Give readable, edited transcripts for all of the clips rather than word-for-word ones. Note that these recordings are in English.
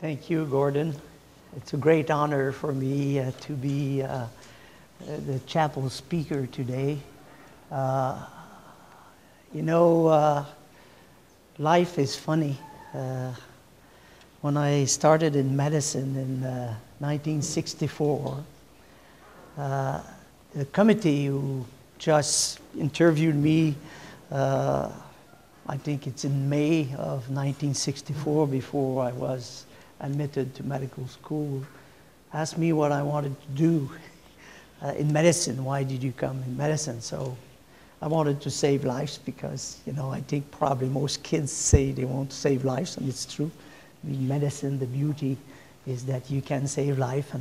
Thank you, Gordon. It's a great honor for me to be the chapel speaker today. Life is funny. When I started in medicine in 1964, the committee who just interviewed me, I think it's in May of 1964, before I was admitted to medical school, asked me what I wanted to do in medicine. Why did you come in medicine? So I wanted to save lives because, I think probably most kids say they want to save lives, and it's true. In medicine, the beauty is that you can save life,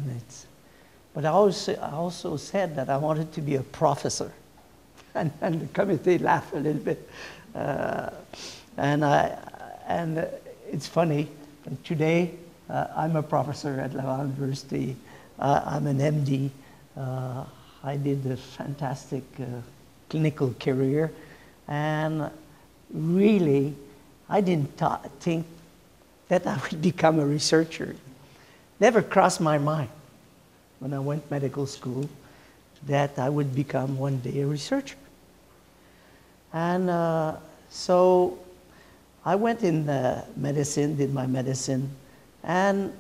but I also said that I wanted to be a professor. And the committee laughed a little bit. And it's funny, today I'm a professor at Laval University. I'm an MD. I did a fantastic clinical career, and really I didn't think that I would become a researcher. Never crossed my mind when I went to medical school that I would become one day a researcher. And so I went in medicine, did my medicine, and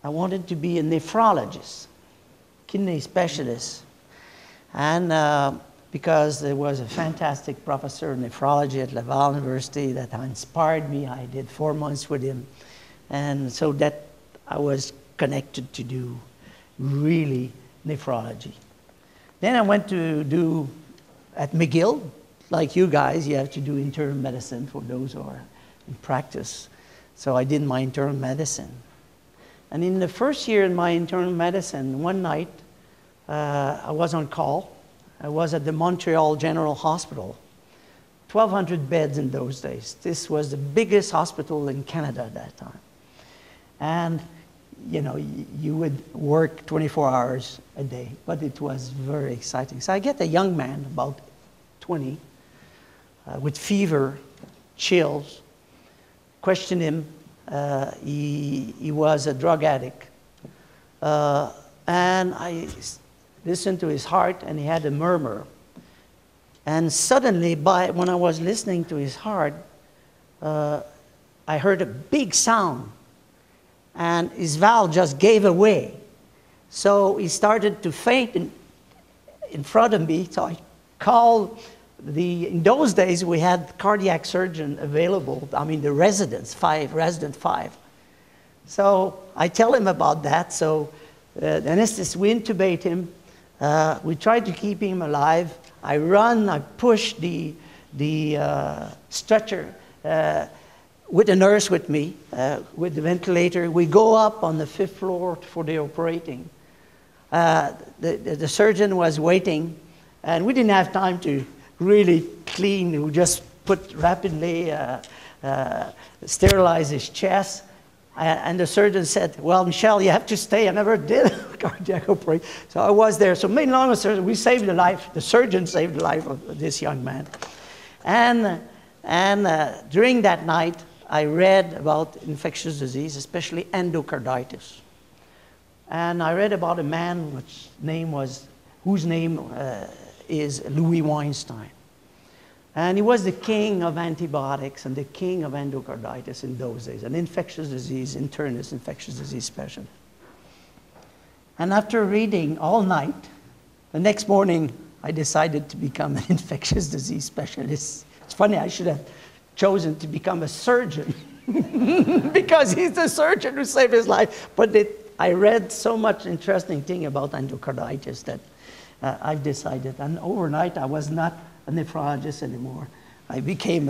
I wanted to be a nephrologist, kidney specialist. And because there was a fantastic professor of nephrology at Laval University that inspired me, I did 4 months with him. And so that I was connected to do really nephrology. Then I went to do at McGill. Like you guys, you have to do internal medicine for those who are in practice. So I did my internal medicine. And in the first year in my internal medicine, one night, I was on call. I was at the Montreal General Hospital, 1,200 beds in those days. This was the biggest hospital in Canada at that time. And, you would work 24 hours a day, but it was very exciting. So I get a young man, about 20, with fever, chills, questioned him. He was a drug addict. And I listened to his heart, and he had a murmur. And suddenly, when I was listening to his heart, I heard a big sound, and his valve just gave away. So he started to faint in front of me. So I called in those days, we had cardiac surgeon available. I mean, the resident 5. So I tell him about that. So the anesthetist, we intubate him. We try to keep him alive. I push the stretcher with a nurse with me, with the ventilator. We go up on the 5th floor for the operating. The surgeon was waiting, and we didn't have time to really clean. We just put rapidly, sterilize his chest. And the surgeon said, well, Michel, you have to stay. I never did a cardiac operation. So I was there. So made long story, we saved the life. The surgeon saved the life of this young man. And during that night, I read about infectious disease, especially endocarditis. And I read about a man whose name is Louis Weinstein. And he was the king of antibiotics and the king of endocarditis in those days, an infectious disease internist, infectious disease specialist. And after reading all night, the next morning, I decided to become an infectious disease specialist. It's funny, I should have chosen to become a surgeon because he's the surgeon who saved his life. But I read so much interesting thing about endocarditis that I've decided. And overnight, I was not a nephrologist anymore. I became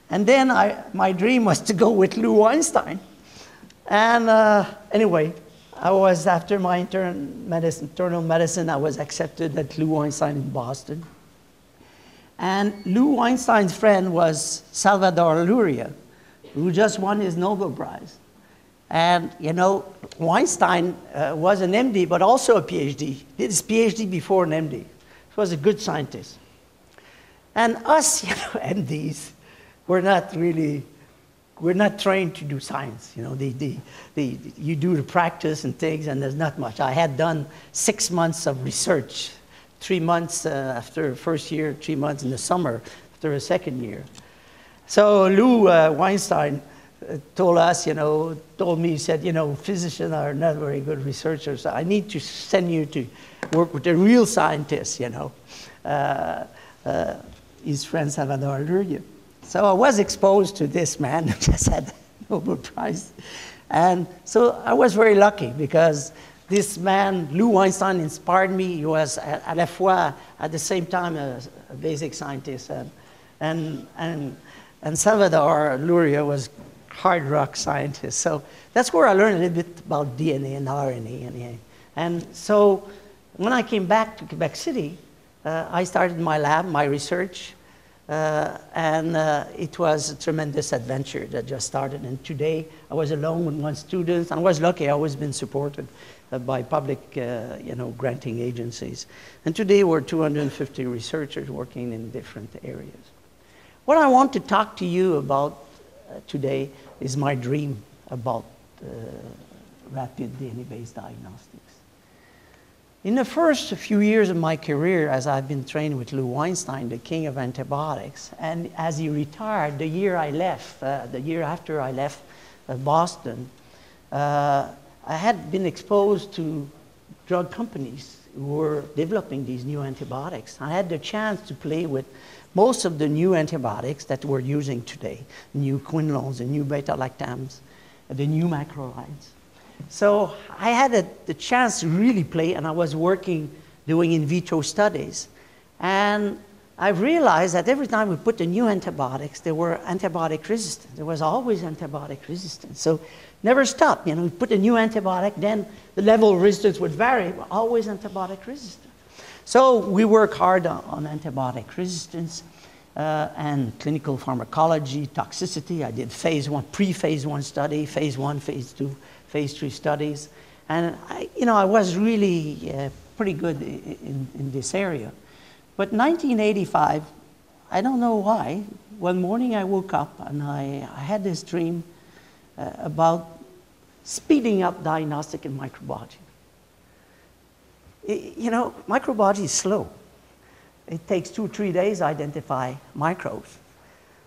and then my dream was to go with Lou Weinstein. And anyway, after my internal medicine, I was accepted at Lou Weinstein in Boston. And Lou Weinstein's friend was Salvador Luria, who just won his Nobel Prize. And, Weinstein was an MD, but also a PhD. Did his PhD before an MD. He was a good scientist. And us, MDs, were not really we're not trained to do science. You know, you do the practice and things, and there's not much. I had done 6 months of research, 3 months after the first year, 3 months in the summer after the second year. So Lou Weinstein told us, told me, he said, physicians are not very good researchers. I need to send you to work with a real scientist, his friend Salvador Luria. So I was exposed to this man who just had the Nobel Prize. And so I was very lucky because this man, Lou Weinstein, inspired me. He was à la fois, at the same time, a basic scientist. And Salvador Luria was hard rock scientist. So that's where I learned a little bit about DNA and RNA. And so when I came back to Quebec City, I started my lab, my research, and it was a tremendous adventure that just started. And today, I was alone with one student. I was lucky. I've always been supported by public, granting agencies. And today, we're 250 researchers working in different areas. What I want to talk to you about today is my dream about rapid DNA-based diagnostics. In the first few years of my career, as I've been trained with Lou Weinstein, the king of antibiotics, and as he retired, the year after I left Boston, I had been exposed to drug companies who were developing these new antibiotics. I had the chance to play with most of the new antibiotics that we're using today, new quinolones, the new beta-lactams, the new macrolides. So I had the chance to really play, and I was doing in vitro studies. And I realized that every time we put the new antibiotics, they were antibiotic resistant. There was always antibiotic resistance. So never stopped. We put a new antibiotic, then the level of resistance would vary, but always antibiotic resistant. So we work hard on antibiotic resistance and clinical pharmacology, toxicity. I did phase 1, pre-phase 1 study, phase 1, phase 2, phase 3 studies. And I was really pretty good in this area. But 1985, I don't know why, one morning I woke up and I had this dream about speeding up diagnostic in microbiology. Microbiology is slow. It takes 2 or 3 days to identify microbes.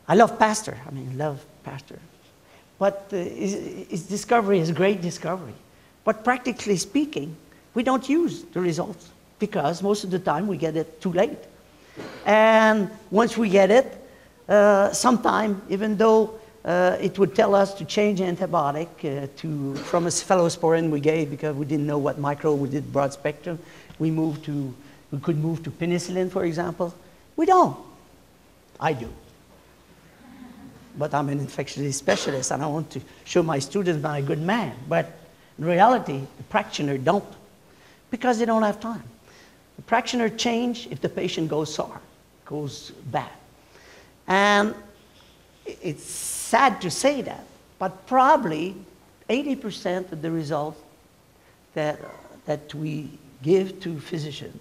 I love Pasteur. But his discovery is a great discovery. But practically speaking, we don't use the results because most of the time we get it too late. And once we get it, sometime, even though it would tell us to change antibiotic from a cephalosporin we gave because we didn't know what microbe we did broad spectrum, we could move to penicillin, for example. We don't. I do. But I'm an infectious disease specialist, and I want to show my students I'm a good man. But in reality, the practitioner don't, because they don't have time. The practitioner change if the patient goes sour, goes bad. And it's sad to say that, but probably 80% of the results that we give to physicians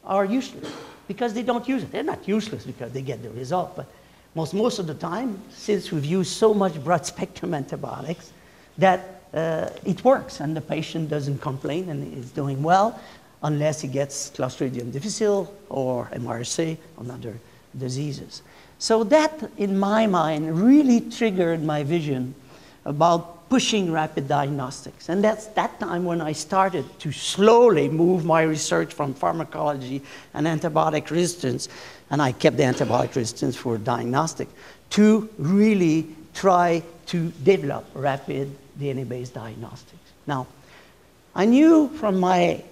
are useless because they don't use it. They're not useless because they get the result, but most of the time, since we've used so much broad spectrum antibiotics, that it works and the patient doesn't complain and is doing well unless he gets Clostridium difficile or MRSA or other diseases. So that, in my mind, really triggered my vision about pushing rapid diagnostics. And that's that time when I started to slowly move my research from pharmacology and antibiotic resistance, and I kept the antibiotic resistance for diagnostic, to really try to develop rapid DNA-based diagnostics. Now, I knew from my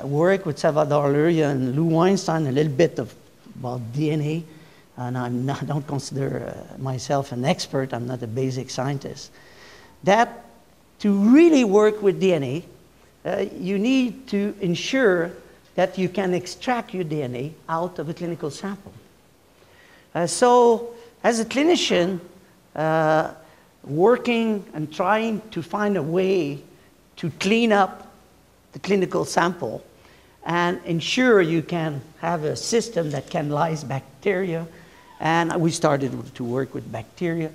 work with Salvador Luria and Lou Weinstein a little bit about DNA, and I don't consider myself an expert. I'm not a basic scientist. That to really work with DNA, you need to ensure that you can extract your DNA out of a clinical sample. So as a clinician, working and trying to find a way to clean up the clinical sample and ensure you can have a system that can lyse bacteria. And we started to work with bacteria.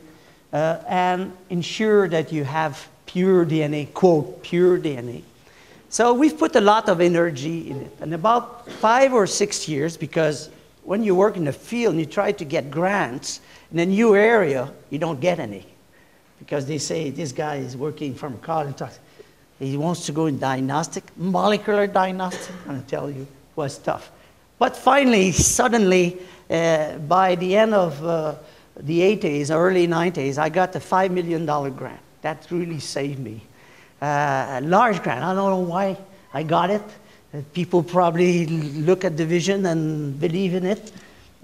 and ensure that you have pure DNA, quote, pure DNA. So we've put a lot of energy in it. And about 5 or 6 years, because when you work in the field and you try to get grants in a new area, you don't get any. Because they say, this guy is working from college, he wants to go in diagnostic, molecular diagnostic, and I tell you, it was tough. But finally, suddenly, by the end of the 80s, early 90s, I got a $5 million grant. That really saved me. A large grant. I don't know why I got it. People probably look at the vision and believe in it.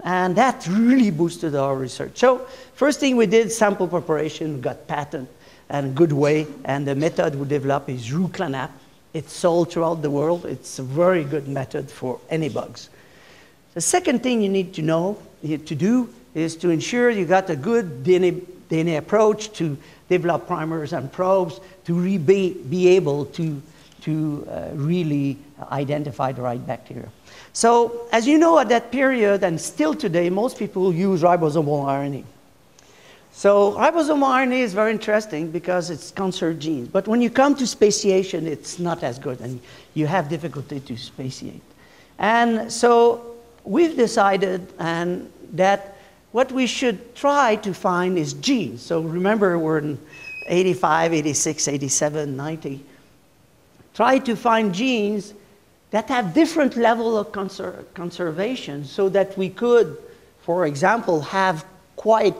And that really boosted our research. So first thing we did, sample preparation, we got patent and good way. And the method we developed is Ruclanap. It's sold throughout the world. It's a very good method for any bugs. The second thing you need to know, to do, is to ensure you got a good DNA approach to develop primers and probes to be able to really identify the right bacteria. So, as you know, at that period, and still today, most people use ribosomal RNA. So, ribosomal RNA is very interesting because it's conserved genes. But when you come to speciation, it's not as good, and you have difficulty to speciate. And so, we've decided that what we should try to find is genes. So remember, we're in 85, 86, 87, 90. Try to find genes that have different level of conservation so that we could, for example, have quite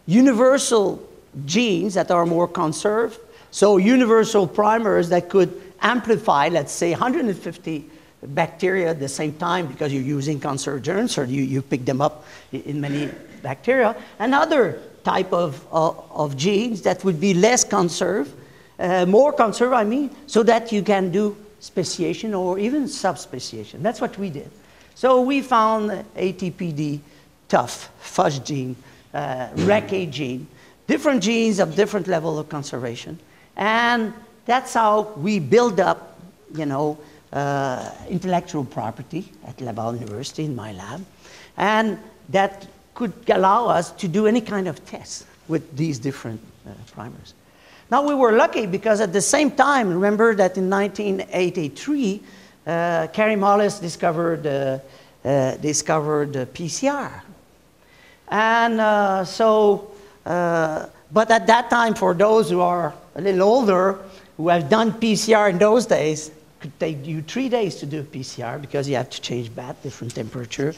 universal genes that are more conserved. So universal primers that could amplify, let's say, 150 bacteria at the same time because you're using conserved germs, or you pick them up in many bacteria, and other type of genes that would be less conserved, more conserved, I mean, so that you can do speciation or even subspeciation. That's what we did. So we found ATPD, tough, FUS gene, REC gene, different genes of different level of conservation. And that's how we build up, you know, intellectual property at Laval University in my lab. And that could allow us to do any kind of test with these different primers. Now, we were lucky because at the same time, remember that in 1983, Carey Mullis discovered PCR. And but at that time, for those who are a little older, who have done PCR in those days, it could take you 3 days to do a PCR because you have to change bath, different temperature.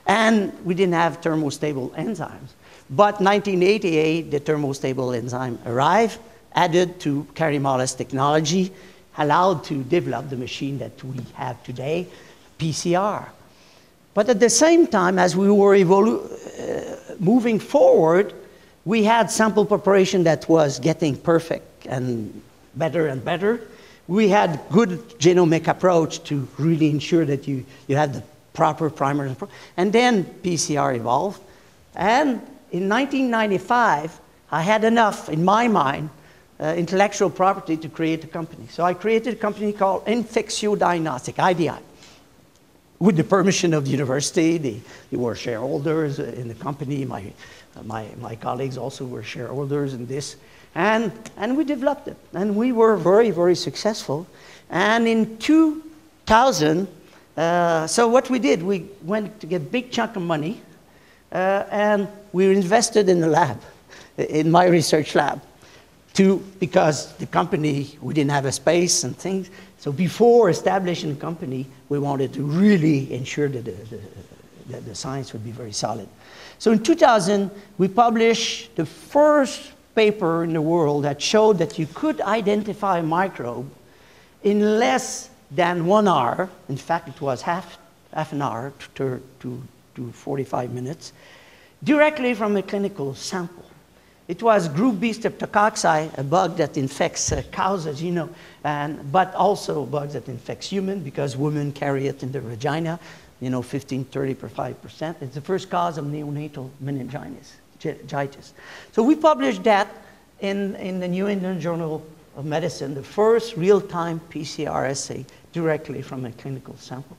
And we didn't have thermostable enzymes. But 1988, the thermostable enzyme arrived, added to Carey Mullis technology, allowed to develop the machine that we have today, PCR. But at the same time, as we were moving forward, we had sample preparation that was getting perfect and better. We had good genomic approach to really ensure that you have the proper primers. And then PCR evolved. And in 1995, I had enough, in my mind, intellectual property to create a company. So I created a company called Infectious Diagnostics, IDI. With the permission of the university, they were shareholders in the company. My colleagues also were shareholders in this. And we developed it. And we were very, very successful. And in 2000, so what we did, we went to get a big chunk of money, and we invested in the lab, in my research lab, because the company, we didn't have a space and things. So before establishing the company, we wanted to really ensure that the science would be very solid. So in 2000, we published the first paper in the world that showed that you could identify a microbe in less than 1 hour. In fact, it was half an hour to 45 minutes, directly from a clinical sample. It was group B streptococci, a bug that infects cows, as you know, but also bugs that infects humans because women carry it in their vagina, 15, 35%. It's the first cause of neonatal meningitis. So we published that in the New England Journal of Medicine, the first real-time PCR assay directly from a clinical sample.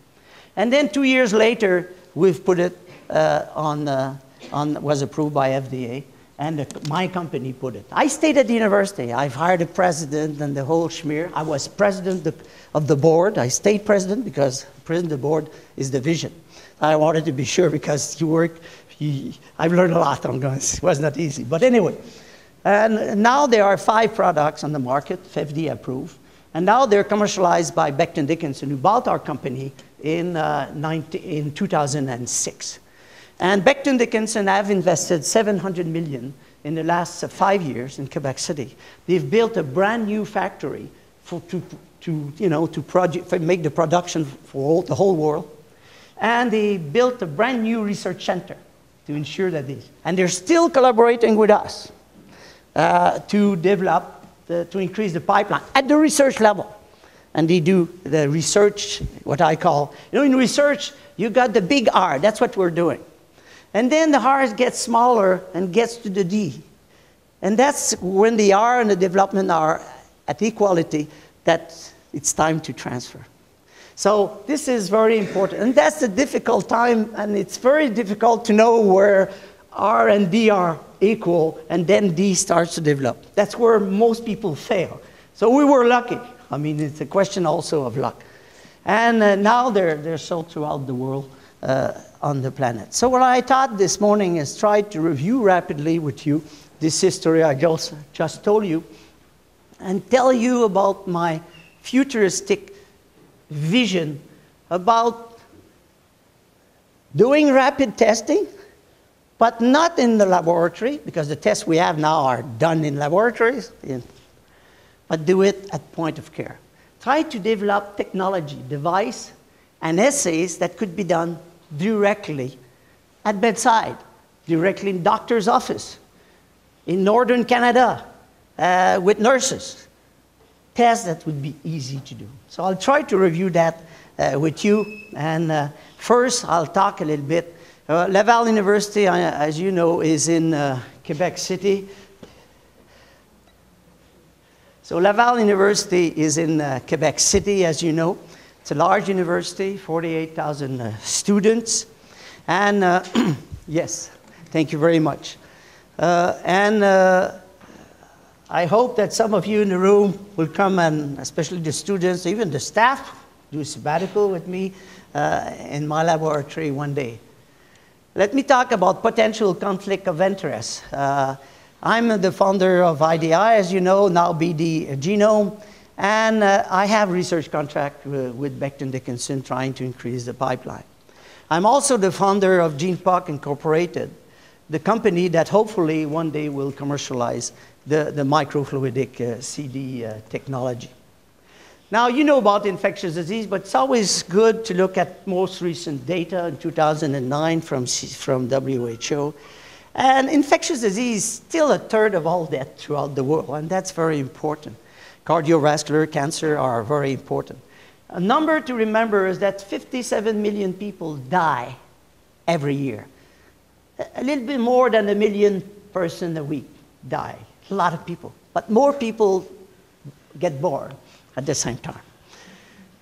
And then 2 years later, we've put it was approved by FDA. and my company put it. I stayed at the university. I've hired a president and the whole schmear. I was president of the board. I stayed president because president of the board is the vision. I wanted to be sure because I've learned a lot on guns. It was not easy. But anyway, and now there are 5 products on the market, FDA approved. And now they're commercialized by Becton Dickinson, who bought our company in 2006. And Becton Dickinson have invested $700 million in the last 5 years in Quebec City. They've built a brand new factory to make the production for the whole world. And they built a brand new research center to ensure that this. And they're still collaborating with us to develop, to increase the pipeline at the research level. And they do the research, what I call, in research, you got the big R, that's what we're doing. And then the R gets smaller and gets to the D. And that's when the R and the development are at equality, that it's time to transfer. So this is very important. And that's the difficult time, and it's very difficult to know where R and D are equal, and then D starts to develop. That's where most people fail. So we were lucky. I mean, it's a question also of luck. And now they're sold throughout the world on the planet. So what I thought this morning is try to review rapidly with you this history I just told you and tell you about my futuristic vision about doing rapid testing, but not in the laboratory, because the tests we have now are done in laboratories, but do it at point of care. Try to develop technology, device, and assays that could be done directly at bedside, directly in doctor's office, in northern Canada, with nurses. Tests that would be easy to do. So I'll try to review that with you. And first, I'll talk a little bit. Laval University, as you know, is in Quebec City. So Laval University is in Quebec City, as you know. It's a large university, 48,000 students. And yes, thank you very much. I hope that some of you in the room will come, and especially the students, even the staff, do a sabbatical with me in my laboratory one day. Let me talk about potential conflict of interest. I'm the founder of IDI, as you know, now BD Genome, and I have a research contract with Becton Dickinson trying to increase the pipeline. I'm also the founder of GenePoc Incorporated, the company that hopefully one day will commercialize the microfluidic CD technology. Now, you know about infectious disease, but it's always good to look at most recent data in 2009 from WHO. And infectious disease is still 1/3 of all death throughout the world, and that's very important. Cardiovascular cancer are very important. A number to remember is that 57 million people die every year. A little bit more than 1 million persons a week die. A lot of people. But more people get born at the same time.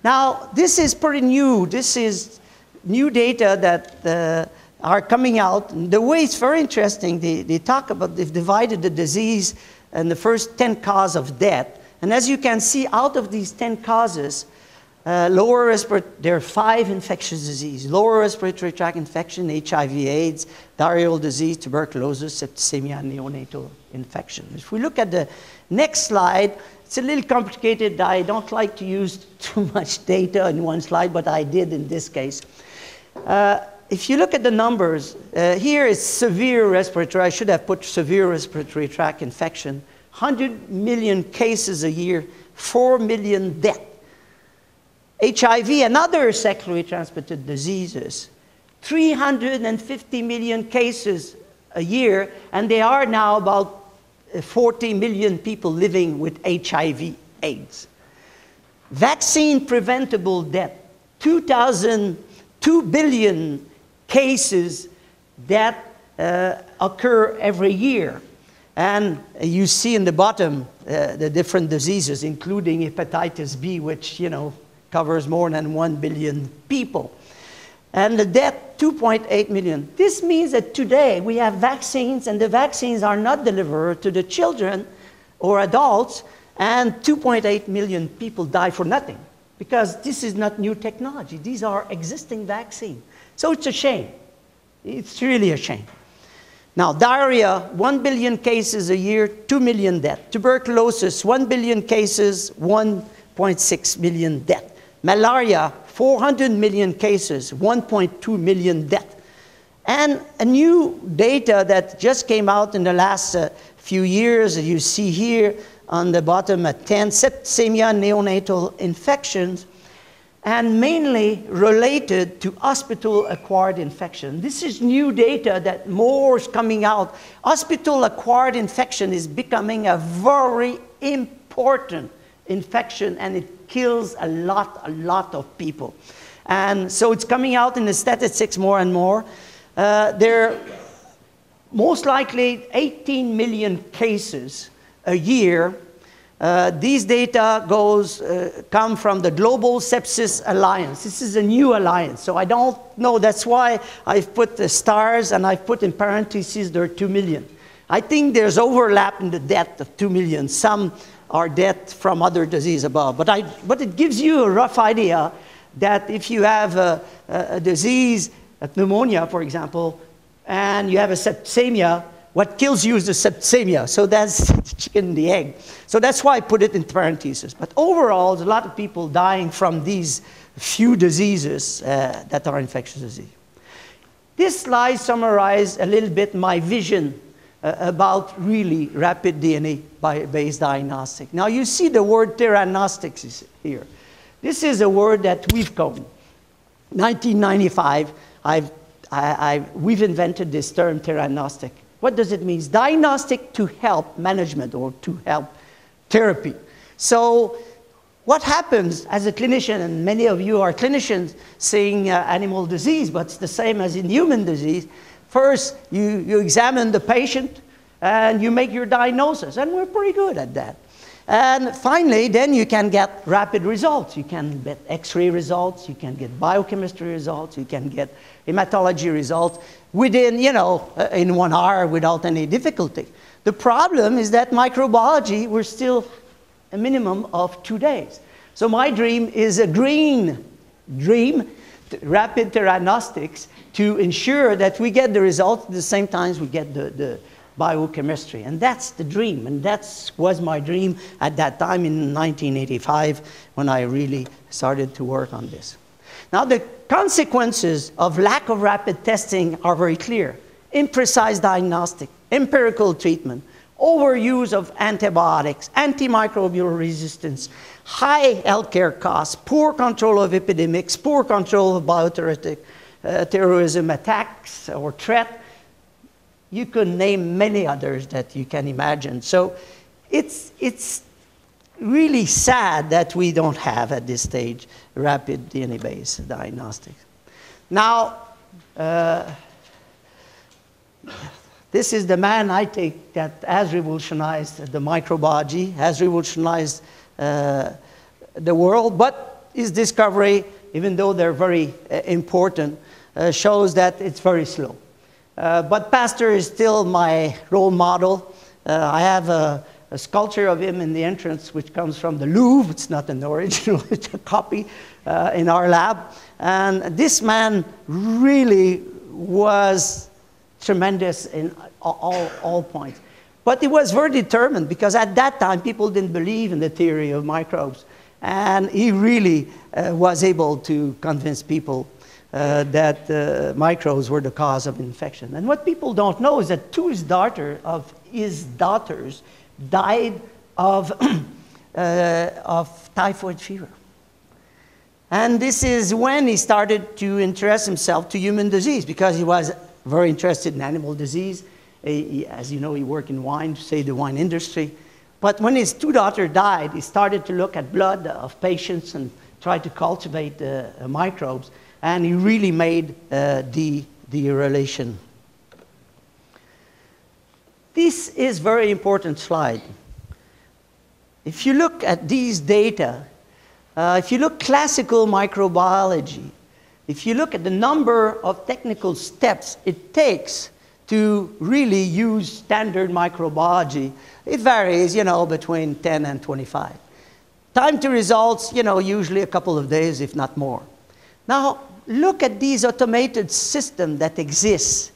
Now, this is pretty new. This is new data that are coming out. The way it's very interesting, they talk about, they've divided the disease and the first 10 causes of death. And as you can see, out of these 10 causes, there are 5 infectious diseases: lower respiratory tract infection, HIV/AIDS, diarrheal disease, tuberculosis, septicemia, and neonatal infection. If we look at the next slide, it's a little complicated. I don't like to use too much data in one slide, but I did in this case. If you look at the numbers, here is severe respiratory. I should have put severe respiratory tract infection. 100 million cases a year, 4 million deaths. HIV and other sexually transmitted diseases, 350 million cases a year, and there are now about 40 million people living with HIV/AIDS. Vaccine preventable death, 2 billion cases that occur every year. And you see in the bottom the different diseases, including hepatitis B, which, covers more than 1 billion people. And the death, 2.8 million. This means that today we have vaccines, and the vaccines are not delivered to the children or adults, and 2.8 million people die for nothing, because this is not new technology. These are existing vaccines. So it's a shame. It's really a shame. Now, diarrhea, 1 billion cases a year, 2 million deaths. Tuberculosis, 1 billion cases, 1.6 million deaths. Malaria, 400 million cases, 1.2 million deaths. And a new data that just came out in the last few years, you see here on the bottom at 10, septicemia, neonatal infections, and mainly related to hospital-acquired infection. This is new data that more is coming out. Hospital-acquired infection is becoming a very important infection, and it kills a lot of people. And so it's coming out in the statistics more and more. There are most likely 18 million cases a year. These data come from the Global Sepsis Alliance. This is a new alliance, so I don't know. That's why I've put the stars and I've put in parentheses there are 2 million. I think there's overlap in the death of 2 million. Some are death from other disease above. But it gives you a rough idea that if you have a disease, a pneumonia, for example, and you have a septicemia, what kills you is the septicemia. So that's the chicken and the egg. So that's why I put it in parentheses. But overall, there's a lot of people dying from these few diseases that are infectious disease. This slide summarizes a little bit my vision about really rapid DNA-based diagnostic. Now you see the word Diagnostics is here. This is a word that we've coined. 1995, we've invented this term, Diagnostic. What does it mean? Diagnostic to help management or to help therapy. So what happens as a clinician, and many of you are clinicians seeing animal disease, but it's the same as in human disease. First, you examine the patient and you make your diagnosis, and we're pretty good at that. And finally, then you can get rapid results. You can get X-ray results, you can get biochemistry results, you can get hematology results within, in 1 hour without any difficulty. The problem is that microbiology, we're still a minimum of 2 days. So my dream is a green dream, rapid diagnostics, to ensure that we get the results at the same time we get the biochemistry. And that's the dream, and that was my dream at that time in 1985 when I really started to work on this. Now the consequences of lack of rapid testing are very clear. Imprecise diagnostic, empirical treatment, overuse of antibiotics, antimicrobial resistance, high healthcare costs, poor control of epidemics, poor control of terrorism attacks or threat. You could name many others that you can imagine. So it's really sad that we don't have at this stage rapid DNA-based diagnostics. Now, this is the man I think that has revolutionized the microbiology, has revolutionized the world, but his discovery, even though they're very important, shows that it's very slow. But Pasteur is still my role model. I have a sculpture of him in the entrance, which comes from the Louvre. It's not an original, it's a copy in our lab. And this man really was tremendous in all points. But he was very determined, because at that time, people didn't believe in the theory of microbes. And he really was able to convince people that microbes were the cause of infection. And what people don't know is that 2 of his daughters died of typhoid fever. And this is when he started to interest himself to human disease, because he was very interested in animal disease. As you know, he worked in wine, say the wine industry. But when his 2 daughters died, he started to look at blood of patients and try to cultivate microbes. And he really made the relation. This is a very important slide. If you look at these data, if you look classical microbiology, if you look at the number of technical steps it takes to really use standard microbiology, it varies, between 10 and 25. Time to results, usually a couple of days, if not more. Now, look at these automated systems that exist.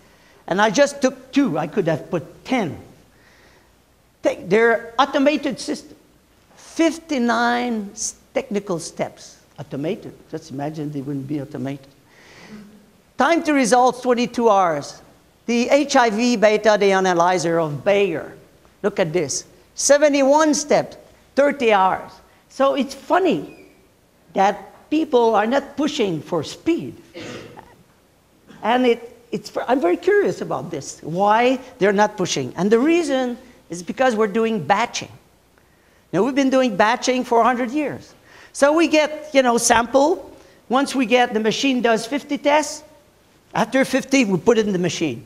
And I just took 2. I could have put 10. They're automated systems. 59 technical steps. Automated. Just imagine they wouldn't be automated. Time to results, 22 hours. The HIV beta analyzer of Bayer. Look at this. 71 steps, 30 hours. So it's funny that people are not pushing for speed. And I'm very curious about this, why they're not pushing. And the reason is because we're doing batching. Now, we've been doing batching for 100 years. So we get, sample. Once we get, the machine does 50 tests. After 50, we put it in the machine.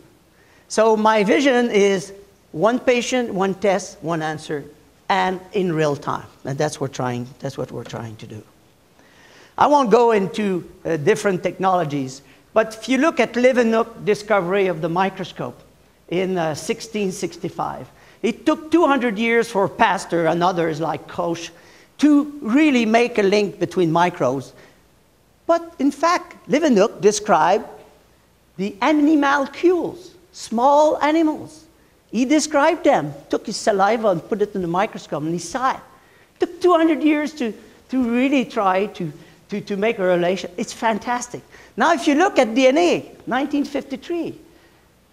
So my vision is 1 patient, 1 test, 1 answer, and in real time. And that's what we're trying to do. I won't go into different technologies, but if you look at Leeuwenhoek's discovery of the microscope in 1665, it took 200 years for Pasteur and others like Koch to really make a link between microbes. But in fact, Leeuwenhoek described the animalcules, small animals. He described them, took his saliva and put it in the microscope, and he saw it. It took 200 years to really try to make a relation. It's fantastic. Now, if you look at DNA, 1953,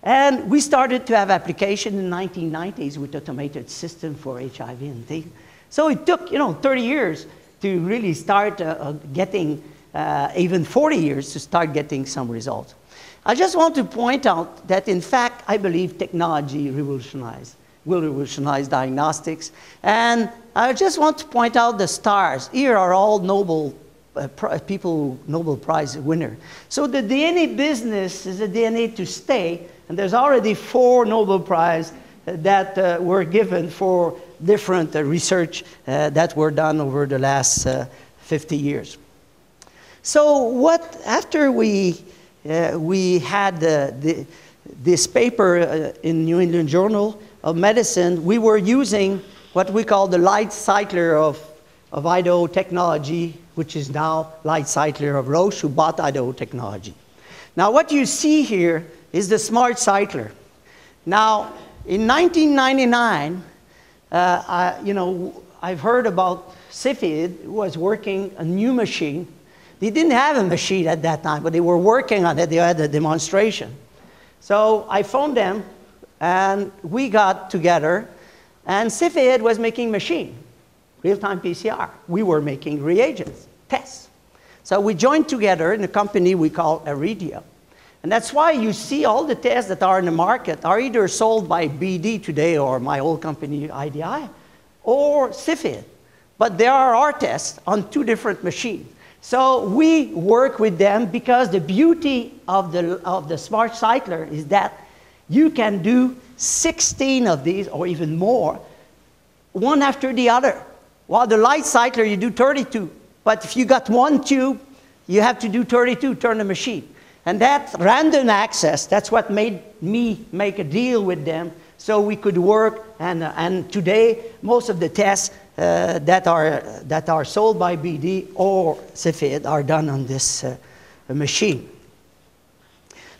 and we started to have application in the 1990s with automated system for HIV and things. So it took, 30 years to really start getting, even 40 years to start getting some results. I just want to point out that, in fact, I believe technology will revolutionize diagnostics. And I just want to point out the stars. Here are all Nobel Prize winner. So the DNA business is a DNA to stay, and there's already 4 Nobel Prize that were given for different research that were done over the last 50 years. So after we had this paper in New England Journal of Medicine, we were using what we call the light cycler of Idaho Technology, which is now light cycler of Roche, who bought Idaho Technology. Now, what you see here is the smart cycler. Now, in 1999, I've heard about Cepheid, who was working a new machine. They didn't have a machine at that time, but they were working on it. They had a demonstration. So I phoned them, and we got together, and Cepheid was making machine, real-time PCR. We were making reagents, tests. So we joined together in a company we call Aridia. And that's why you see all the tests that are in the market are either sold by BD today or my old company, IDI, or Cepheid. But there are our tests on 2 different machines. So we work with them because the beauty of the smart cycler is that you can do 16 of these or even more, one after the other. While the light cycler, you do 32. But if you got 1 tube, you have to do 32, turn the machine. And that random access, that's what made me make a deal with them so we could work. And today, most of the tests that are sold by BD or Cepheid are done on this machine.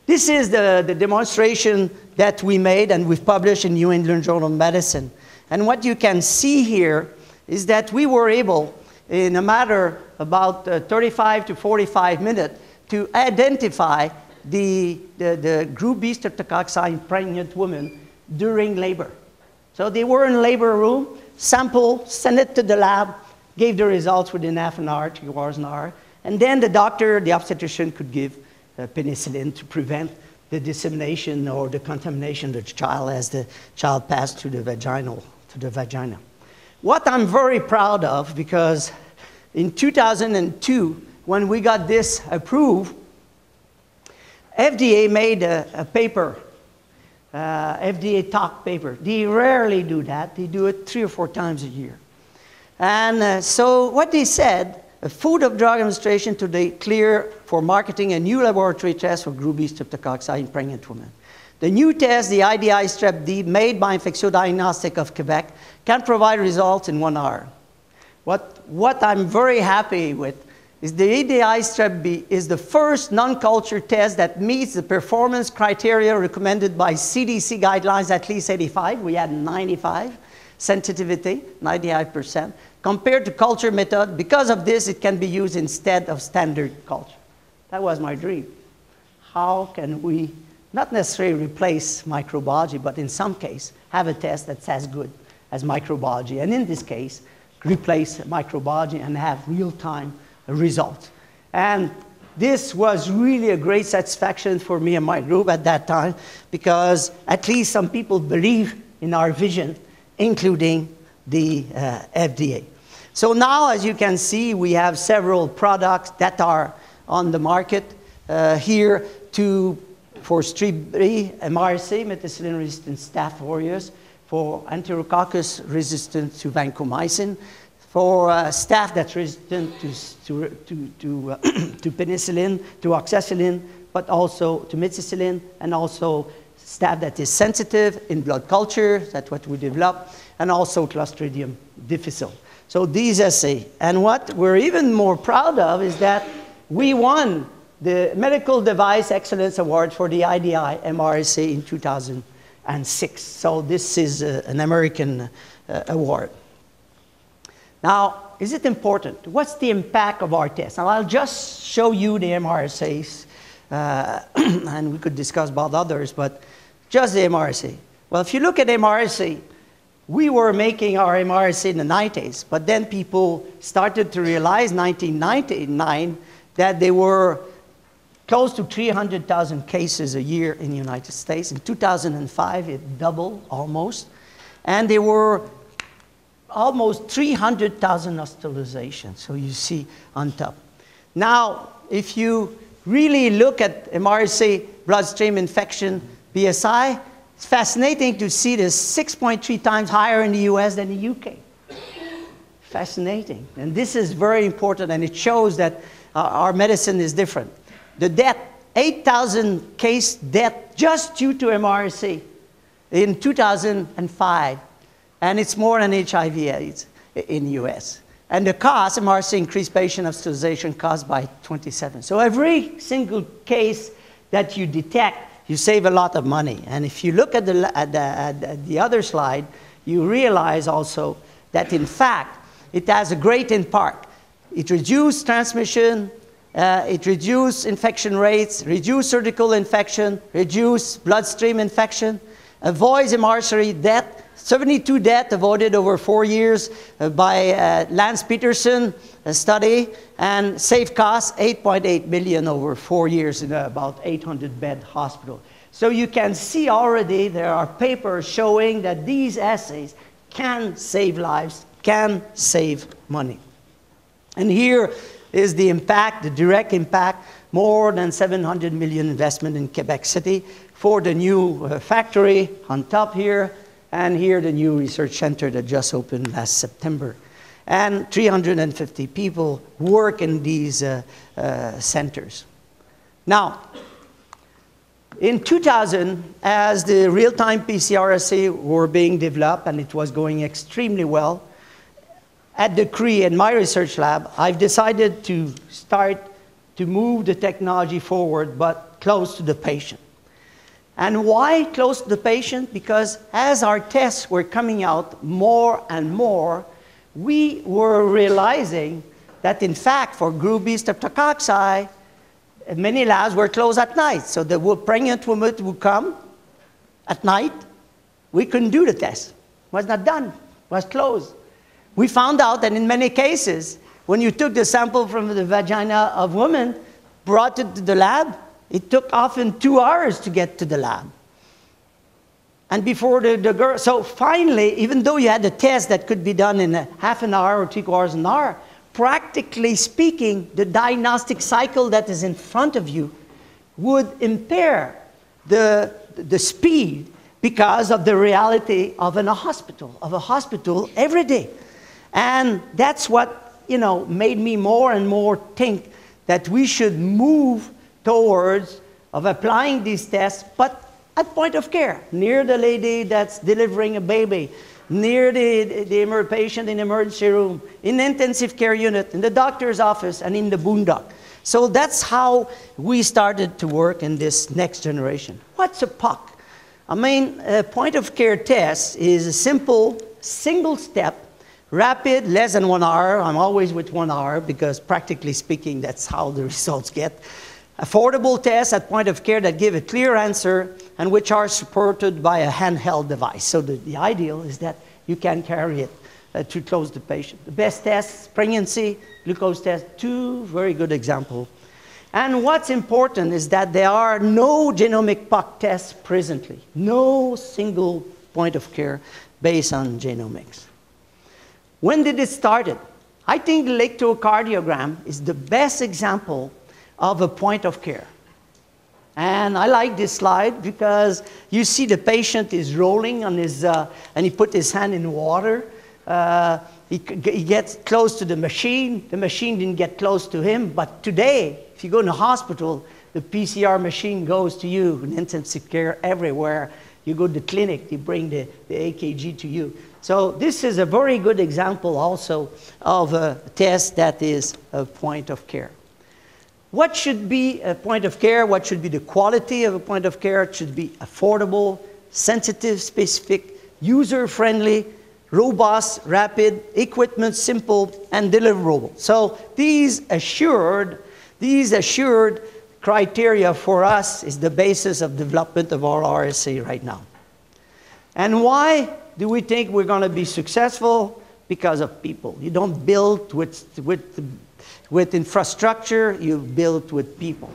This is the demonstration that we made and we've published in New England Journal of Medicine. And what you can see here is that we were able, in a matter about 35 to 45 minutes, to identify the group B streptococci pregnant women during labor. So they were in labor room, sample, send it to the lab, gave the results within half an hour, 2 hours an hour, and then the doctor, the obstetrician, could give penicillin to prevent the dissemination or the contamination of the child as the child passed to the vagina. What I'm very proud of, because in 2002, when we got this approved, FDA made a paper, FDA talk paper. They rarely do that. They do it 3 or 4 times a year. And so what they said, A Food and Drug Administration today clear for marketing a new laboratory test for group B streptococci in pregnant women. The new test, the IDI Strep D, made by Infectious Diagnostics of Quebec, can provide results in 1 hour. What I'm very happy with is the IDI Strep B is the first non-culture test that meets the performance criteria recommended by CDC guidelines, at least 85. We had 95 sensitivity, 95%. Compared to culture method, because of this, it can be used instead of standard culture. That was my dream. How can we not necessarily replace microbiology, but in some case, have a test that's as good as microbiology, and in this case, replace microbiology and have real-time results. And this was really a great satisfaction for me and my group at that time, because at least some people believe in our vision, including the FDA. So now, as you can see, we have several products that are on the market here for Strep B, MRSA, methicillin-resistant Staph aureus, for Enterococcus resistant to vancomycin, for staph that's resistant to penicillin, to oxacillin, but also to methicillin, and also staph that is sensitive in blood culture, that's what we developed, and also Clostridium difficile. So these assays. And what we're even more proud of is that we won the Medical Device Excellence Award for the IDI MRSA in 2006. So this is an American award. Now, is it important? What's the impact of our test? Now, I'll just show you the MRSAs, and we could discuss about others, but just the MRSA. Well, if you look at MRSA, we were making our MRSA in the 90s, but then people started to realize, 1999, that there were close to 300,000 cases a year in the United States. In 2005, it doubled almost. And there were almost 300,000 hospitalizations, so you see on top. Now, if you really look at MRSA bloodstream infection BSI, it's fascinating to see this 6.3 times higher in the US than the UK. Fascinating. And this is very important, and it shows that our medicine is different. The death, 8,000 case death just due to MRSA in 2005. And it's more than HIV/AIDS in the US. And the cost, MRSA increased patient hospitalization cost by 27. So every single case that you detect, you save a lot of money. And if you look at the other slide, you realize also that in fact, it has a great impact. It reduces transmission, it reduces infection rates, reduces surgical infection, reduces bloodstream infection, avoids MRSA death, 72 deaths avoided over 4 years by Lance Peterson study, and save costs $8.8 million over 4 years in about 800-bed hospital. So you can see already there are papers showing that these assays can save lives, can save money. And here is the impact, the direct impact, more than $700 million investment in Quebec City for the new factory on top here, and here the new research center that just opened last September. And 350 people work in these centers. Now, in 2000, as the real-time PCR assay were being developed, and it was going extremely well, at the CRE and my research lab, I've decided to start to move the technology forward, but close to the patient. And why close to the patient? Because as our tests were coming out more and more, we were realizing that in fact for group B streptococci, many labs were closed at night. So the pregnant woman would come at night. We couldn't do the test. It was not done. It was closed. We found out that in many cases, when you took the sample from the vagina of women, brought it to the lab, it took often 2 hours to get to the lab. And before the girl, so finally, even though you had a test that could be done in half an hour or 3 quarters an hour, practically speaking, the diagnostic cycle that is in front of you would impair the speed because of the reality of a hospital every day. And that's what you know, made me more and more think that we should move towards of applying these tests, but at point of care, near the lady that's delivering a baby, near the patient in the emergency room, in the intensive care unit, in the doctor's office, and in the boondock. So that's how we started to work in this next generation. What's a POC? I mean, a point of care test is a simple, single step, rapid, less than 1 hour. I'm always with 1 hour because practically speaking, that's how the results get. Affordable tests at point of care that give a clear answer and which are supported by a handheld device. So the ideal is that you can carry it to close the patient. The best tests, pregnancy, glucose test, 2 very good examples. And what's important is that there are no genomic POC tests presently. No single point of care based on genomics. When did it start? I think the electrocardiogram is the best example of a point of care. And I like this slide because you see the patient is rolling on his, and he put his hand in water. He gets close to the machine didn't get close to him, but today, if you go in the hospital, the PCR machine goes to you in intensive care everywhere. You go to the clinic, they bring the AKG to you. So this is a very good example also of a test that is a point of care. What should be a point of care? What should be the quality of a point of care? It should be affordable, sensitive, specific, user-friendly, robust, rapid, equipment simple, and deliverable. So these assured criteria for us is the basis of development of our RSA right now. And why do we think we're going to be successful? Because of people. You don't build with infrastructure, you build with people.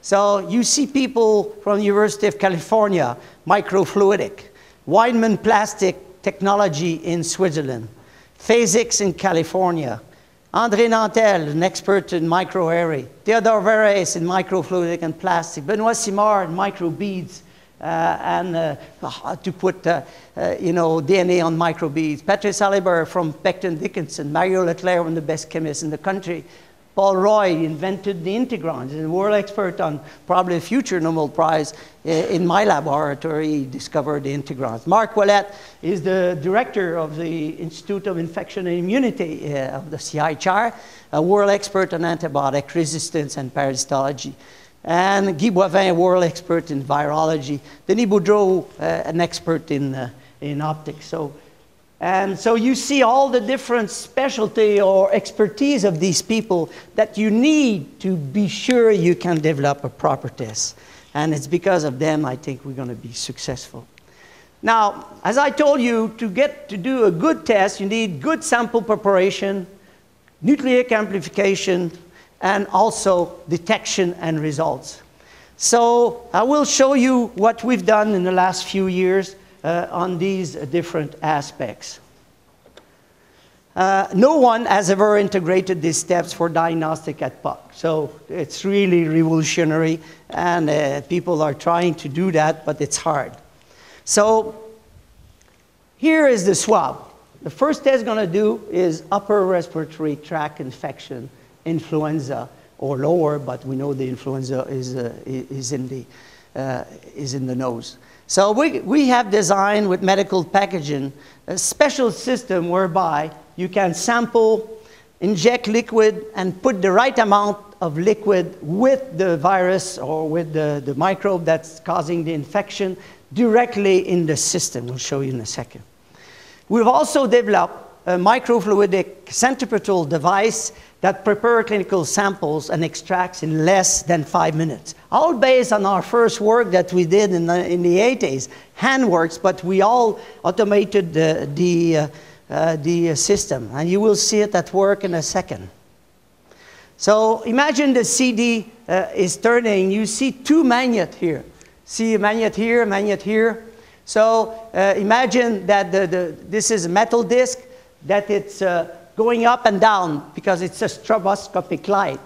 So you see people from the University of California, Microfluidics, Weinmann Plastic Technology in Switzerland, Phasix in California, André Nantel, an expert in microarray, Theodore Verres in microfluidic and plastic, Benoit Simard in microbeads, to put DNA on microbeads, Patrice Aliber from Becton Dickinson, Mario Leclerc, one of the best chemists in the country, Paul Roy invented the integrons. He's a world expert on probably a future Nobel Prize. In my laboratory, he discovered the integrons. Marc Ouellet is the director of the Institute of Infection and Immunity of the CI chair, a world expert on antibiotic resistance and parasitology. And Guy Boivin, a world expert in virology. Denis Boudreau, an expert in optics. And so you see all the different specialty or expertise of these people that you need to be sure you can develop a proper test. And it's because of them I think we're going to be successful. Now, as I told you, to do a good test, you need good sample preparation, nucleic amplification, and also detection and results. So I will show you what we've done in the last few years on these different aspects. No one has ever integrated these steps for diagnostic at POC. So it's really revolutionary, and people are trying to do that, but it's hard. So here is the swab. The first test going to do is upper respiratory tract infection, influenza, or lower, but we know the influenza is in the nose. So we have designed with medical packaging a special system whereby you can sample, inject liquid, and put the right amount of liquid with the virus or with the microbe that's causing the infection directly in the system. We'll show you in a second. We've also developed a microfluidic centripetal device that prepares clinical samples and extracts in less than 5 minutes. All based on our first work that we did in the 80s, handworks, but we all automated the system. And you will see it at work in a second. So imagine the CD is turning. You see 2 magnets here. See a magnet here, a magnet here. So imagine that this is a metal disc, that it's going up and down because it's a stroboscopic light.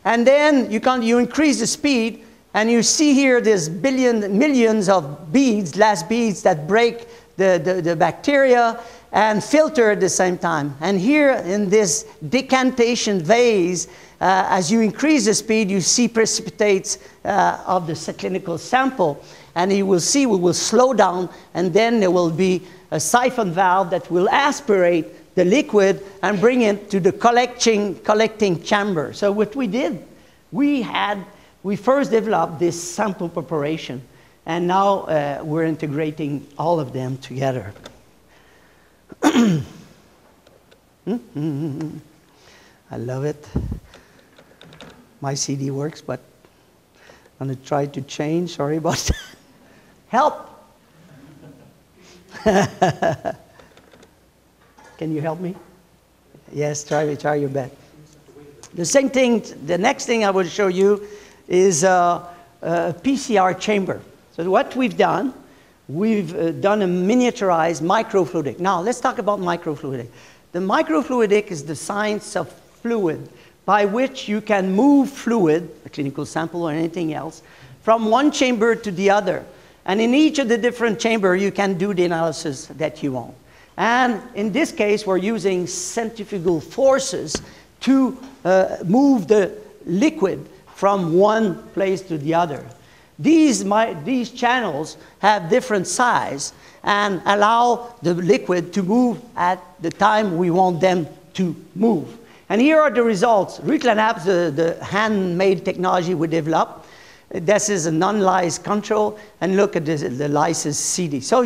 And then you increase the speed, and you see here there's millions of beads, glass beads, that break the bacteria, and filter at the same time. And here in this decantation vase, as you increase the speed, you see precipitates of the clinical sample. And you will see we will slow down, and then there will be a siphon valve that will aspirate the liquid and bring it to the collecting chamber. So what we did, we first developed this sample preparation, and now we're integrating all of them together. I love it. My CD works, but I'm going to try to change. Sorry about that. Help! Can you help me? Yes, try your best. The next thing I will show you is a PCR chamber. So what we've done a miniaturized microfluidic. Now, let's talk about microfluidic. The microfluidic is the science of fluid by which you can move fluid, a clinical sample or anything else, from one chamber to the other. And in each of the different chambers, you can do the analysis that you want. And in this case, we're using centrifugal forces to move the liquid from one place to the other. These channels have different size and allow the liquid to move at the time we want them to move. And here are the results. Revolutionized, the handmade technology we developed. This is a non-lyse control, and look at this, the lysis CD. So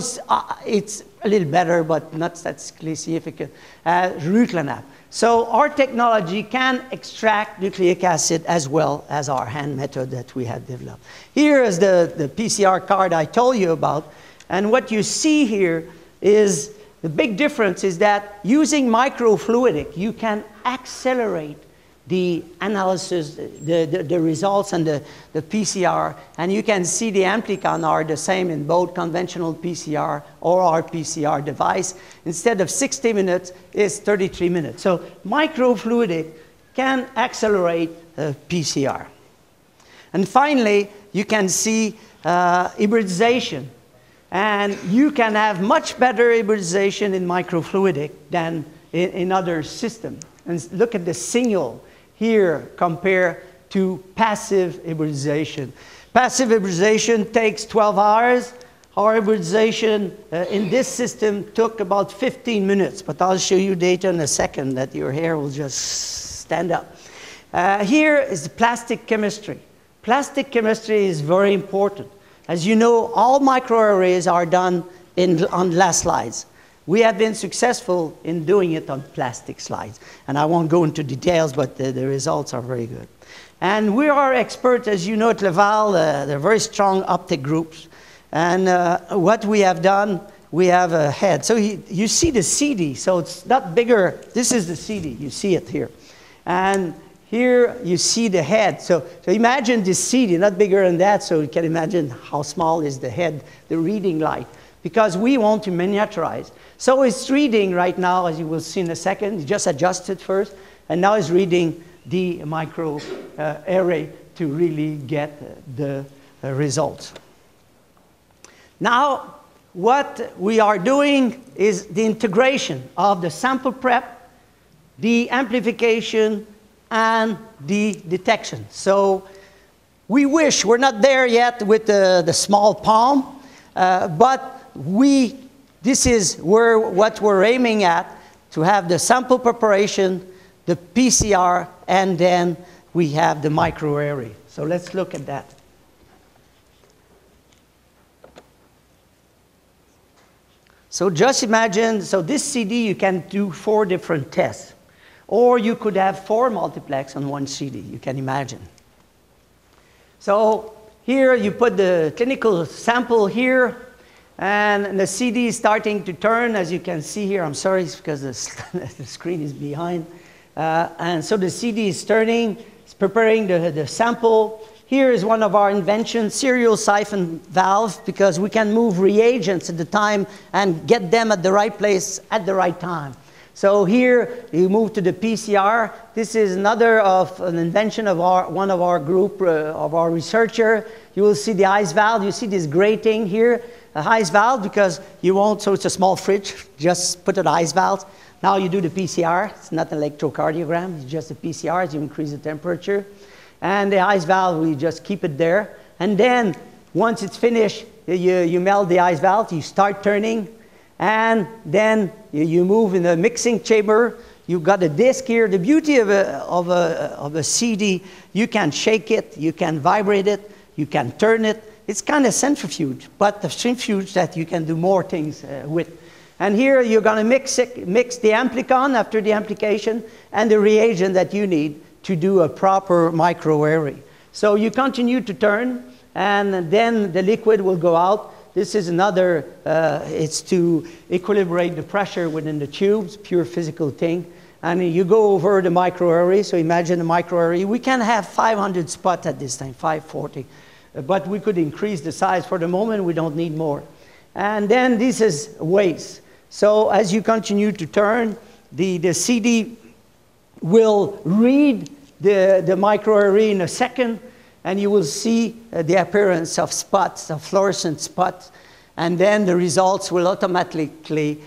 it's a little better, but not statistically significant. Revolutionized. So our technology can extract nucleic acid as well as our hand method that we had developed. Here is the PCR card I told you about, and what you see here is the big difference is that using microfluidic, you can accelerate the analysis, the results and the PCR, and you can see the amplicon are the same in both conventional PCR or our PCR device. Instead of 60 minutes, it's 33 minutes. So microfluidic can accelerate PCR. And finally, you can see hybridization. And you can have much better hybridization in microfluidic than in other systems. And look at the signal here compared to passive hybridization. Passive hybridization takes 12 hours. Our hybridization in this system took about 15 minutes, but I'll show you data in a second that your hair will just stand up. Here is the plastic chemistry. Plastic chemistry is very important. As you know, all microarrays are done on glass slides. We have been successful in doing it on plastic slides. And I won't go into details, but the results are very good. And we are experts, as you know, at Laval. They're very strong optic groups. And what we have done, we have a head. So you see the CD, so it's not bigger. This is the CD. You see it here. And here you see the head. So imagine this CD, not bigger than that, so you can imagine how small is the head, the reading light, because we want to miniaturize. So it's reading right now, as you will see in a second. You just adjust it first, and now it's reading the micro array to really get the results. Now, what we are doing is the integration of the sample prep, the amplification, and the detection. So we wish, we're not there yet with the small palm, but this is what we're aiming at, to have the sample preparation, the PCR, and then we have the microarray. So let's look at that. So just imagine, so this CD you can do 4 different tests. Or you could have 4 multiplex on one CD, you can imagine. So here you put the clinical sample here, and the CD is starting to turn, as you can see here. I'm sorry, it's because the screen is behind. And so the CD is turning, it's preparing the sample. Here is one of our inventions, serial siphon valve, because we can move reagents at the time and get them at the right place at the right time. So here you move to the PCR. This is another of an invention of one of our group, of our researcher. You will see the ice valve. You see this grating here, a ice valve, because you won't, so it's a small fridge, just put an ice valve. Now you do the PCR. It's not an electrocardiogram, it's just a PCR as you increase the temperature. And the ice valve, we just keep it there. And then once it's finished, you melt the ice valve, you start turning, and then you move in the mixing chamber. You've got a disc here. The beauty of a CD, you can shake it, you can vibrate it, you can turn it. It's kind of centrifuge, but the centrifuge that you can do more things with. And here you're going to mix the amplicon after the application and the reagent that you need to do a proper microarray. So you continue to turn, and then the liquid will go out. This is another, it's to equilibrate the pressure within the tubes, pure physical thing. And you go over the microarray, so imagine a microarray. We can have 500 spots at this time, 540. But we could increase the size. For the moment, we don't need more. And then this is waste. So as you continue to turn, the CD will read the microarray in a second, and you will see the appearance of spots, of fluorescent spots, and then the results will automatically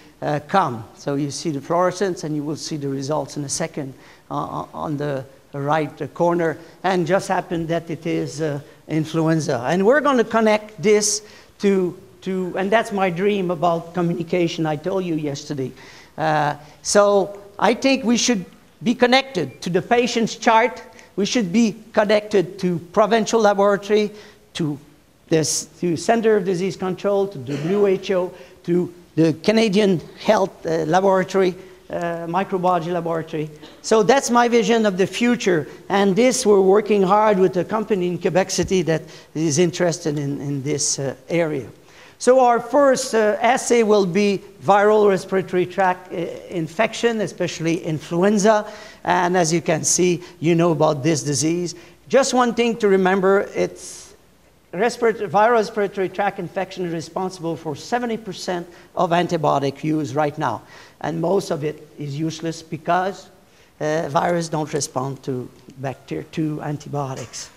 come. So you see the fluorescence, and you will see the results in a second on the right corner. And just happened that it is influenza. And we're going to connect this to, and that's my dream about communication I told you yesterday. So I think we should be connected to the patient's chart. We should be connected to provincial laboratory, to Center of Disease Control, to the WHO, to the Canadian Health Laboratory, Microbiology Laboratory. So that's my vision of the future. And this, we're working hard with a company in Quebec City that is interested in this area. So our first assay will be viral respiratory tract infection, especially influenza. And as you can see, you know about this disease. Just one thing to remember, it's viral respiratory tract infection is responsible for 70% of antibiotic use right now. And most of it is useless because viruses don't respond to bacteria, to antibiotics.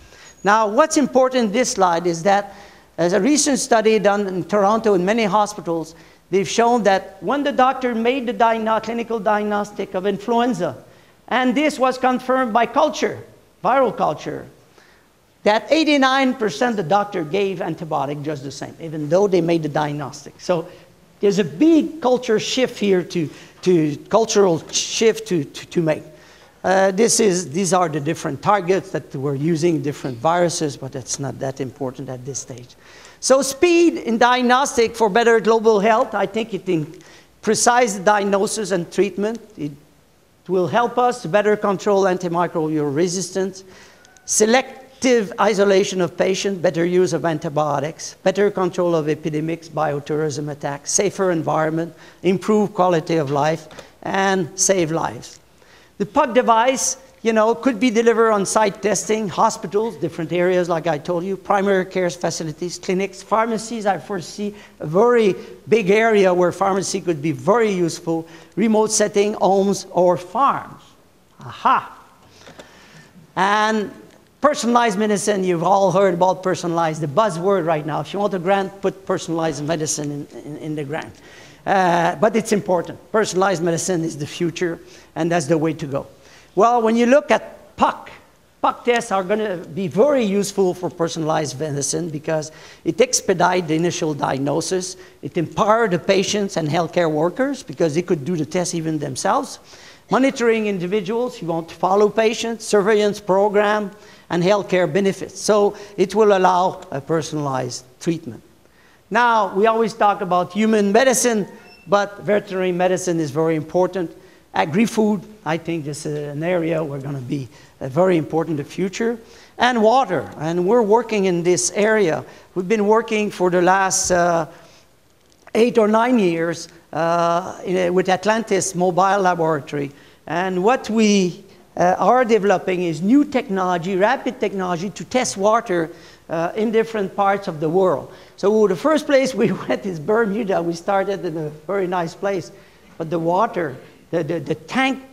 Now, what's important in this slide is that as a recent study done in Toronto in many hospitals, they've shown that when the doctor made the clinical diagnostic of influenza, and this was confirmed by culture, viral culture, that 89% the doctor gave antibiotic just the same, even though they made the diagnostic. So there's a big culture shift here cultural shift to make. These are the different targets that we're using, different viruses, but that's not that important at this stage. So speed in diagnostic for better global health, I think it in precise diagnosis and treatment. It will help us to better control antimicrobial resistance, selective isolation of patients, better use of antibiotics, better control of epidemics, bioterrorism attacks, safer environment, improved quality of life, and save lives. The PUC device, could be delivered on site testing, hospitals, different areas like I told you, primary care facilities, clinics, pharmacies. I foresee a very big area where pharmacy could be very useful, remote setting, homes, or farms. Aha! And personalized medicine, you've all heard about personalized, the buzzword right now. If you want a grant, put personalized medicine in the grant. But it's important. Personalized medicine is the future, and that's the way to go. Well, when you look at PUC tests are going to be very useful for personalized medicine because it expedites the initial diagnosis. It empowers the patients and healthcare workers because they could do the test even themselves. Monitoring individuals, you want to follow patients, surveillance program, and healthcare benefits. So it will allow a personalized treatment. Now, we always talk about human medicine, but veterinary medicine is very important. Agri-food, I think this is an area we're going to be very important in the future. And water, and we're working in this area. We've been working for the last 8 or 9 years with Atlantis Mobile Laboratory. And what we are developing is new technology, rapid technology to test water in different parts of the world. So the first place we went is Bermuda. We started in a very nice place, but the water the tank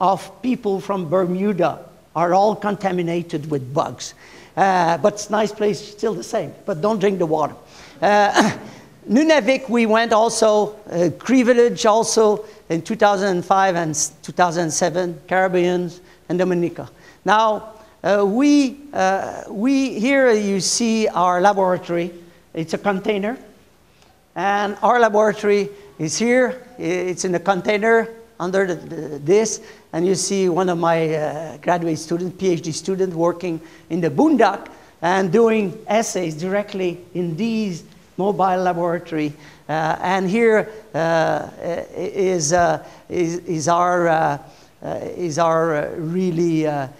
of people from Bermuda are all contaminated with bugs. But it's a nice place, still the same, but don't drink the water. Nunavik, we went also, Cree Village also in 2005 and 2007, Caribbean and Dominica. Now, here you see our laboratory. It's a container, and our laboratory is here. It's in a container under this, and you see one of my graduate students, PhD student, working in the boondock and doing essays directly in these mobile laboratory. And here is our really the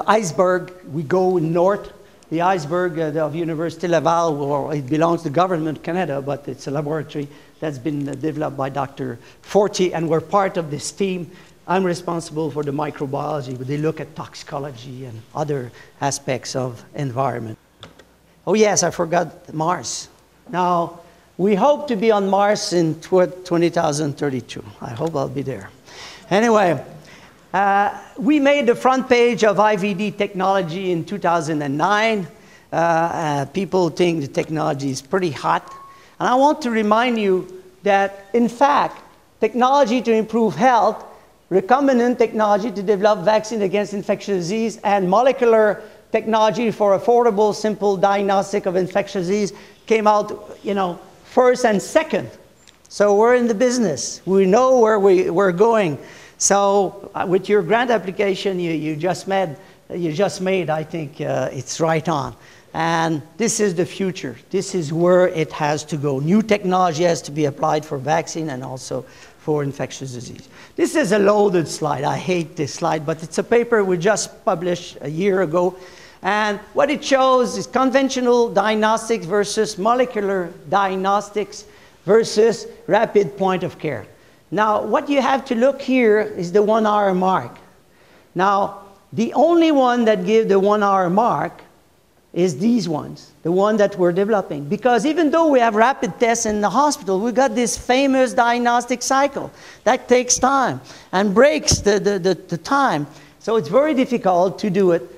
iceberg. We go north. The iceberg of University Laval, well, it belongs to the government of Canada, but it's a laboratory that's been developed by Dr. Forti, and we're part of this team. I'm responsible for the microbiology, but they look at toxicology and other aspects of environment. Oh yes, I forgot Mars. Now, we hope to be on Mars in 2032. I hope I'll be there. Anyway, we made the front page of IVD technology in 2009. People think the technology is pretty hot. And I want to remind you that, in fact, technology to improve health, recombinant technology to develop vaccine against infectious disease, and molecular technology for affordable, simple diagnostic of infectious disease came out, first and second. So we're in the business. We know where we're going. So with your grant application you just made, I think it's right on. And this is the future. This is where it has to go. New technology has to be applied for vaccine and also for infectious disease. This is a loaded slide. I hate this slide, but it's a paper we just published a year ago. And what it shows is conventional diagnostics versus molecular diagnostics versus rapid point of care. Now, what you have to look here is the 1 hour mark. Now, the only one that give the 1 hour mark is these ones, the one that we're developing. Because even though we have rapid tests in the hospital, we got this famous diagnostic cycle that takes time and breaks the time. So it's very difficult to do it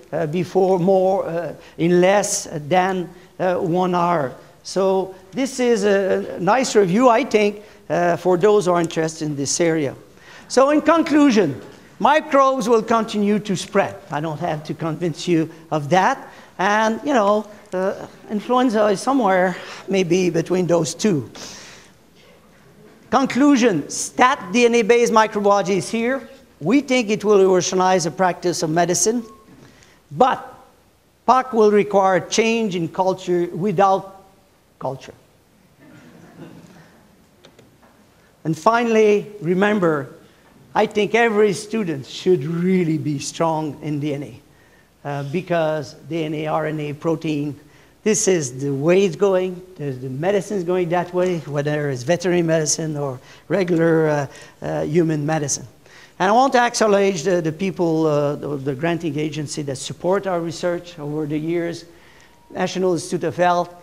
in less than 1 hour. So this is a nice review, I think, for those who are interested in this area. So in conclusion, microbes will continue to spread. I don't have to convince you of that. And, influenza is somewhere maybe between those two. Conclusion, stat DNA-based microbiology is here. We think it will revolutionize the practice of medicine, but POC will require change in culture without culture. And finally, remember, I think every student should really be strong in DNA because DNA, RNA, protein, this is the way it's going. The medicine is going that way, whether it's veterinary medicine or regular human medicine. And I want to acknowledge the people, the granting agency that support our research over the years, National Institute of Health,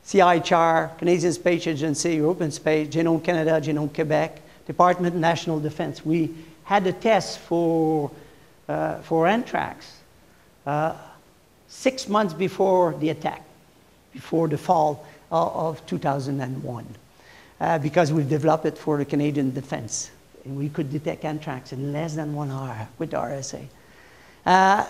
CIHR, Canadian Space Agency, European Space, Genome Canada, Genome Quebec, Department of National Defense. We had a test for anthrax 6 months before the attack, before the fall of 2001, because we developed it for the Canadian Defense. And we could detect anthrax in less than 1 hour with RSA.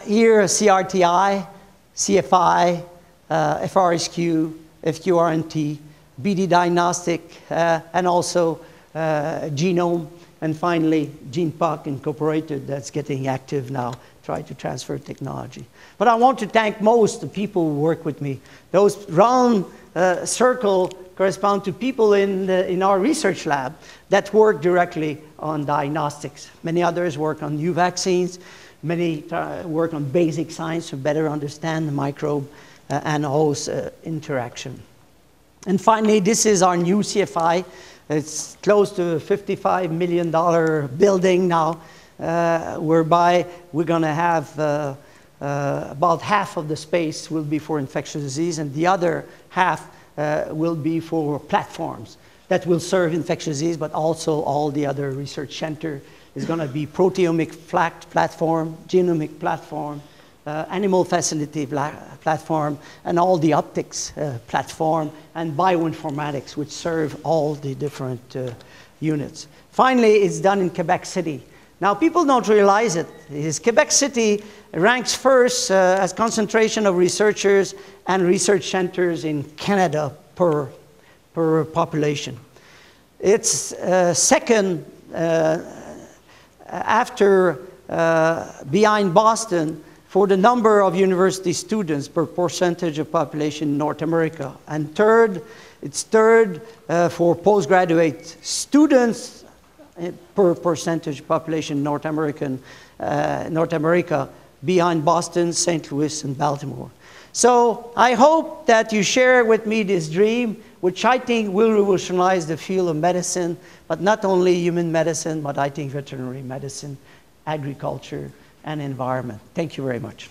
Here, CRTI, CFI, FRSQ, FQRNT, BD Diagnostic, and also Genome, and finally GenePOC Incorporated that's getting active now, try to transfer technology. But I want to thank most the people who work with me. Those round circle correspond to people in our research lab that work directly on diagnostics. Many others work on new vaccines. Many work on basic science to better understand the microbe and host interaction. And finally, this is our new CFI. It's close to a $55 million building now, whereby we're going to have about half of the space will be for infectious disease, and the other half will be for platforms. that will serve infectious disease, but also all the other research center. Is going to be proteomic platform, genomic platform, animal facility platform, and all the optics platform, and bioinformatics, which serve all the different units. Finally, it's done in Quebec City. Now, people don't realize it. Quebec City ranks first as concentration of researchers and research centers in Canada per population. It's second after behind Boston for the number of university students per percentage of population in North America. And it's third for postgraduate students per percentage population in North America, behind Boston, St. Louis, and Baltimore. So I hope that you share with me this dream, which I think will revolutionize the field of medicine, but not only human medicine, but I think veterinary medicine, agriculture, and environment. Thank you very much.